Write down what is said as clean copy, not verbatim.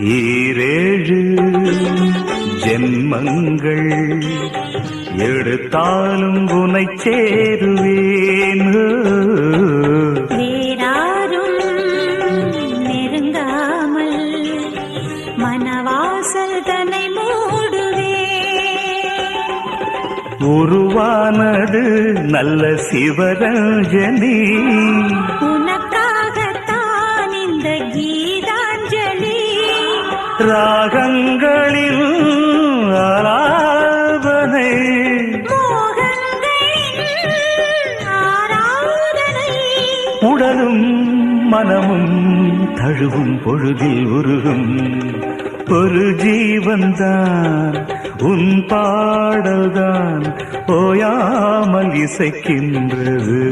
ஈரேழு ஜென்மங்கள் எடுத்தாலும் உனை சேருவேன். வேறாரும் நெருங்காமல் மனவாசல் தன்னை மூடுவே. உருவானது நல்ல சிவரஞ்சனி, உனக்காகத்தான் இந்த கீதாஞ்சலி. ராகங்களில் ஆராதனை, உடலும் மனமும் தழுவும் பொழுதில் உருகும் ஒரு ஜீவன்தான் உன் பாடல்தான் ஓயாமல் இசைக்கின்றது.